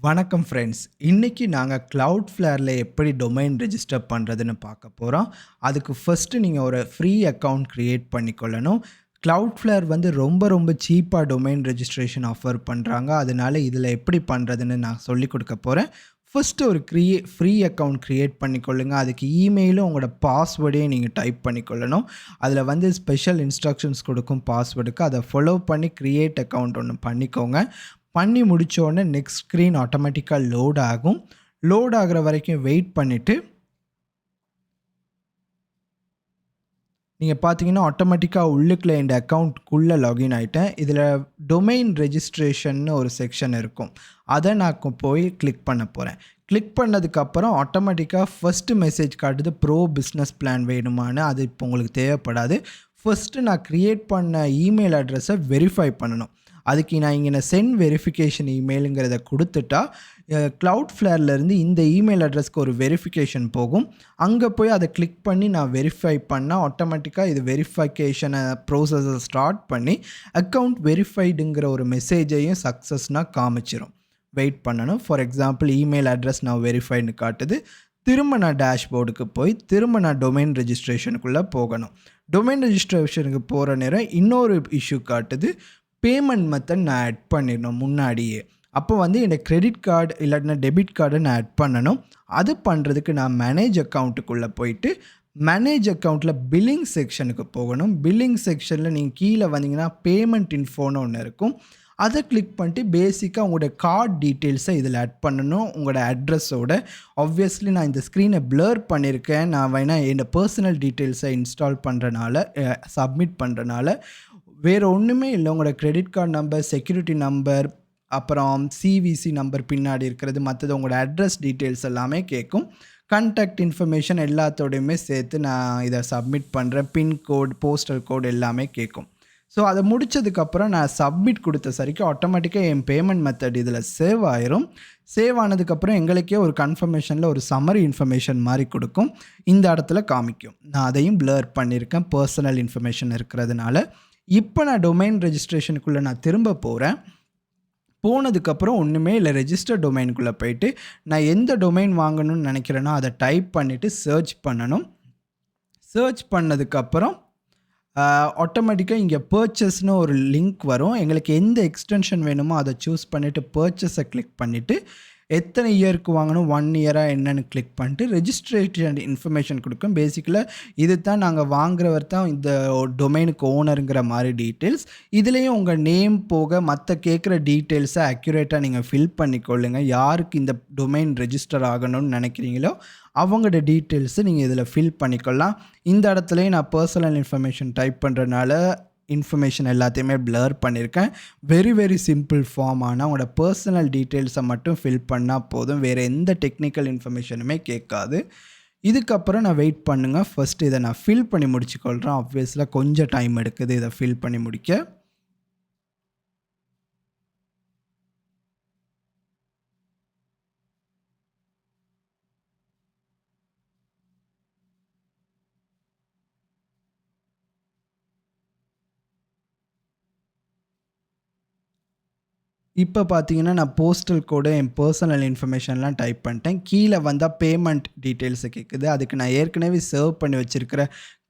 வணக்கம் ஃப்ரெண்ட்ஸ். இன்னைக்கு நாங்க Cloudflare-ல எப்படி டொமைன் ரெஜிஸ்டர் பண்றதுன்னு பார்க்க போறோம். அதுக்கு ஃபர்ஸ்ட்டு நீங்க ஒரு ஃப்ரீ அக்கவுண்ட் கிரியேட் பண்ணிக்கொள்ளணும். Cloudflare வந்து ரொம்ப சீப்பா டொமைன் ரெஜிஸ்ட்ரேஷன் ஆஃபர் பண்றாங்க. அதனால இதில எப்படி பண்றதுன்னு நான் சொல்லிக் கொடுக்க போறேன். ஃபர்ஸ்ட்டு ஒரு ஃப்ரீ அக்கவுண்ட் கிரியேட் பண்ணிக்கொள்ளுங்க. அதுக்கு இமெயிலும் உங்களோட பாஸ்வேர்டையும் நீங்க டைப் பண்ணிக்கொள்ளணும். அதில வந்து ஸ்பெஷல் இன்ஸ்ட்ரக்ஷன்ஸ் கொடுக்கும் பாஸ்வேர்டுக்கு. அதை ஃபாலோ பண்ணி கிரியேட் அக்கவுண்ட் ஒன்று பண்ணிக்கோங்க. பண்ணி முடிச்ச உடனே நெக்ஸ்ட் ஸ்க்ரீன் ஆட்டோமேட்டிக்காக லோட் ஆகும். லோட் ஆகிற வரைக்கும் வெயிட் பண்ணிவிட்டு நீங்கள் பார்த்தீங்கன்னா ஆட்டோமேட்டிக்காக உள்ளுக்குள்ள இந்த அக்கௌண்ட்குள்ளே லாகின் ஆகிட்டேன். இதில் டொமைன் ரெஜிஸ்ட்ரேஷன்னு ஒரு செக்ஷன் இருக்கும். அதை நான் போய் கிளிக் பண்ண போகிறேன். கிளிக் பண்ணதுக்கப்புறம் ஆட்டோமேட்டிக்காக ஃபஸ்ட்டு மெசேஜ் காட்டுது ப்ரோ பிஸ்னஸ் பிளான் வேணுமான்னு. அது இப்போ உங்களுக்கு தேவைப்படாது. ஃபஸ்ட்டு நான் க்ரியேட் பண்ண இமெயில் அட்ரஸை வெரிஃபை பண்ணணும். அதுக்கு நான் இங்கே சென்ட் வெரிஃபிகேஷன் இமெயிலுங்கிறத கொடுத்துட்டா Cloudflare-லேருந்து இந்த இமெயில் அட்ரஸ்க்கு ஒரு வெரிஃபிகேஷன் போகும். அங்கே போய் அதை கிளிக் பண்ணி நான் வெரிஃபை பண்ணால் ஆட்டோமேட்டிக்காக இது வெரிஃபிகேஷனை ப்ரோசஸை ஸ்டார்ட் பண்ணி அக்கௌண்ட் வெரிஃபைடுங்கிற ஒரு மெசேஜையும் சக்ஸஸ்னால் காமிச்சிடும். வெயிட் பண்ணணும். ஃபார் எக்ஸாம்பிள் இமெயில் அட்ரஸ் நான் வெரிஃபைன்னு காட்டுது. திரும்ப நான் டேஷ்போர்டுக்கு போய் திரும்ப நான் டொமைன் ரெஜிஸ்ட்ரேஷனுக்குள்ளே போகணும். டொமைன் ரெஜிஸ்ட்ரேஷனுக்கு போகிற நேரம் இன்னொரு இஷ்யூ காட்டுது. பேமெண்ட் மெத்தட் நான் ஆட் பண்ணிடணும் முன்னாடியே. அப்போ வந்து என்னோடய கிரெடிட் கார்டு இல்லாட்டினா டெபிட் கார்டை நான் ஆட் பண்ணணும். அது பண்ணுறதுக்கு நான் மேனேஜ் அக்கௌண்ட்டுக்குள்ளே போயிட்டு மேனேஜ் அக்கௌண்ட்டில் பில்லிங் செக்ஷனுக்கு போகணும். பில்லிங் செக்ஷனில் நீங்கள் கீழே வந்தீங்கன்னா பேமெண்ட் இன்ஃபோன்னு ஒன்று இருக்கும். அதை கிளிக் பண்ணிட்டு பேசிக்காக உங்களோட கார்டு டீட்டெயில்ஸை இதில் ஆட் பண்ணணும். உங்களோட அட்ரஸோட ஆப்வியஸ்லி நான் இந்த ஸ்க்ரீனை பிளர் பண்ணியிருக்கேன். நான் வேணால் என்னோடய பர்சனல் டீட்டெயில்ஸை இன்ஸ்டால் பண்ணுறனால சப்மிட் பண்ணுறனால வேறு ஒன்றுமே இல்லை. உங்களோட credit card number, security number, அப்புறம் சிவிசி நம்பர் பின்னாடி இருக்கிறது, மற்றது உங்களோட அட்ரஸ் டீட்டெயில்ஸ் எல்லாமே கேட்கும். கான்டாக்ட் இன்ஃபர்மேஷன் எல்லாத்தோடையுமே சேர்த்து நான் இதை சப்மிட் பண்ணுறேன். பின்கோட், போஸ்டல் கோட் எல்லாமே கேட்கும். ஸோ அதை முடித்ததுக்கப்புறம் நான் சப்மிட் கொடுத்த சரிக்கு ஆட்டோமேட்டிக்காக என் பேமெண்ட் மெத்தட் இதில் சேவ் ஆயிரும். சேவ் ஆனதுக்கப்புறம் எங்களுக்கே ஒரு கன்ஃபர்மேஷனில் ஒரு சம்மரி இன்ஃபர்மேஷன் மாதிரி கொடுக்கும். இந்த இடத்துல காமிக்கும். நான் அதையும் பிளர் பண்ணியிருக்கேன் பர்சனல் இன்ஃபர்மேஷன் இருக்கிறதுனால. இப்போ நான் டொமைன் ரெஜிஸ்ட்ரேஷனுக்குள்ளே நான் திரும்ப போகிறேன். போனதுக்கப்புறம் ஒன்றுமே இல்லை. ரெஜிஸ்டர் டொமைனுக்குள்ளே போயிட்டு நான் எந்த டொமைன் வாங்கணும்னு நினைக்கிறேனோ அதை டைப் பண்ணிவிட்டு சர்ச் பண்ணணும். சர்ச் பண்ணதுக்கப்புறம் ஆட்டோமேட்டிக்காக இங்கே பர்ச்சேஸ்னு ஒரு லிங்க் வரும். எங்களுக்கு எந்த எக்ஸ்டென்ஷன் வேணுமோ அதை சூஸ் பண்ணிவிட்டு பர்ச்சேஸை கிளிக் பண்ணிவிட்டு எத்தனை இயருக்கு வாங்கணும், 1 இயராக என்னென்னு கிளிக் பண்ணிட்டு ரெஜிஸ்ட்ரேஷன் இன்ஃபர்மேஷன் கொடுக்கும். பேசிக்கலாக இது தான் நாங்கள் வாங்குறவர் தான் இந்த டொமைனுக்கு ஓனருங்கிற மாதிரி டீட்டெயில்ஸ். இதுலேயும் உங்கள் நேம் போக மற்ற கேட்குற டீட்டெயில்ஸை அக்யூரேட்டாக நீங்கள் ஃபில் பண்ணிக்கொள்ளுங்கள். யாருக்கு இந்த டொமைன் ரெஜிஸ்டர் ஆகணும்னு நினைக்கிறீங்களோ அவங்களோட டீட்டெயில்ஸை நீங்கள் இதில் ஃபில் பண்ணிக்கொள்ளலாம். இந்த இடத்துலையும் நான் பர்சனல் இன்ஃபர்மேஷன் டைப் பண்ணுறதுனால இன்ஃபர்மேஷன் எல்லாத்தையுமே பிளர் பண்ணியிருக்கேன். Very simple form. ஆனால் உங்களோட பர்சனல் டீட்டெயில்ஸை மட்டும் ஃபில் பண்ணால் போதும். வேறு எந்த டெக்னிக்கல் இன்ஃபர்மேஷனுமே கேட்காது. இதுக்கப்புறம் நான் வெயிட் பண்ணுங்கள். ஃபஸ்ட்டு இதை நான் ஃபில் பண்ணி முடிச்சுக்கொள்கிறேன். ஆப்வியஸில் கொஞ்சம் டைம் எடுக்குது இதை ஃபில் பண்ணி முடிக்க. இப்போ பார்த்தீங்கன்னா நான் போஸ்டல் கோடு, என் பர்சனல் இன்ஃபர்மேஷன்லாம் டைப் பண்ணிட்டேன். கீழே வந்தால் பேமெண்ட் டீட்டெயில்ஸை கேட்குது. அதுக்கு நான் ஏற்கனவே சேவ் பண்ணி வச்சுருக்கிற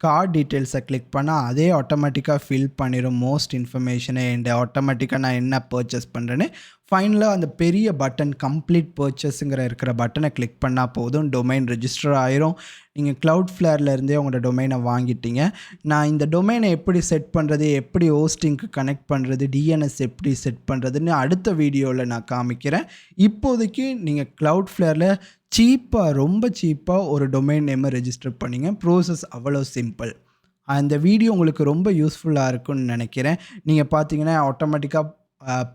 கார்டு டீட்டெயில்ஸை கிளிக் பண்ணால் அதே ஆட்டோமேட்டிக்காக ஃபில் பண்ணிடும் மோஸ்ட் இன்ஃபர்மேஷனை. அண்ட் ஆட்டோமேட்டிக்காக நான் என்ன பர்ச்சேஸ் பண்ணுறேன்னு ஃபைனலாக அந்த பெரிய பட்டன் கம்ப்ளீட் பர்ச்சேஸுங்கிற இருக்கிற பட்டனை கிளிக் பண்ணால் போதும். டொமைன் ரெஜிஸ்டர் ஆயிரும். நீங்கள் Cloudflare-லேருந்தே உங்களோட டொமைனை வாங்கிட்டீங்க. நான் இந்த டொமைனை எப்படி செட் பண்ணுறது, எப்படி ஹோஸ்டிங்க்கு கனெக்ட் பண்ணுறது, டிஎன்எஸ் எப்படி செட் பண்ணுறதுன்னு அடுத்த வீடியோவில் நான் காமிக்கிறேன். இப்போதைக்கு நீங்கள் Cloudflare-ல ரொம்ப சீப்பாக ஒரு டொமைன் நேமை ரெஜிஸ்டர் பண்ணிங்க. ப்ரோசஸ் அவ்வளோ சிம்பிள். அந்த வீடியோ உங்களுக்கு ரொம்ப யூஸ்ஃபுல்லாக இருக்கும்னு நினைக்கிறேன். நீங்கள் பார்த்தீங்கன்னா ஆட்டோமேட்டிக்காக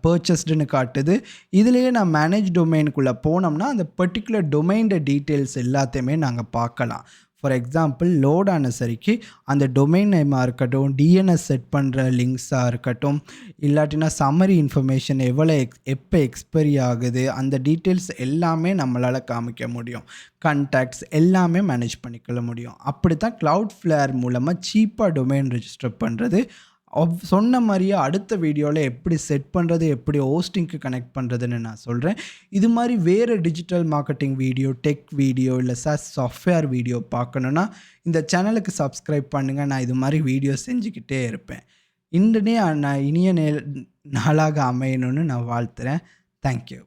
பர்ச்சஸ்டுன்னு காட்டுது. இதுலேயே நான் மேனேஜ் டொமைனுக்குள்ளே போனோம்னா அந்த பர்டிகுலர் டொமைனோட டீட்டெயில்ஸ் எல்லாத்தையுமே நாங்கள் பார்க்கலாம். ஃபார் எக்ஸாம்பிள் லோட் ஆன சரிக்கு அந்த டொமைன் நேமாக இருக்கட்டும், டிஎன்எஸ் செட் பண்ணுற லிங்க்ஸாக இருக்கட்டும், இல்லாட்டினா சம்மரி இன்ஃபர்மேஷன் எப்போ எக்ஸ்பைரி ஆகுது அந்த டீட்டெயில்ஸ் எல்லாமே நம்மளால் காமிக்க முடியும். கான்டாக்ட்ஸ் எல்லாமே மேனேஜ் பண்ணிக்கொள்ள முடியும். அப்படி தான் Cloudflare மூலமாக சீப்பாக டொமைன் ரெஜிஸ்டர் பண்ணுறது. சொன்ன மாதிரியே அடுத்த வீடியோவில் எப்படி செட் பண்ணுறது, எப்படி ஹோஸ்டிங்க்கு கனெக்ட் பண்ணுறதுன்னு நான் சொல்கிறேன். இது மாதிரி வேறு digital marketing video, tech video இல்லை சாஃப்ட்வேர் வீடியோ பார்க்கணுன்னா இந்த சேனலுக்கு சப்ஸ்கிரைப் பண்ணுங்கள். நான் இது மாதிரி வீடியோ செஞ்சுக்கிட்டே இருப்பேன். நான் இனிய நாளாக அமையணும்னு நான் வாழ்த்துறேன். தேங்க்யூ.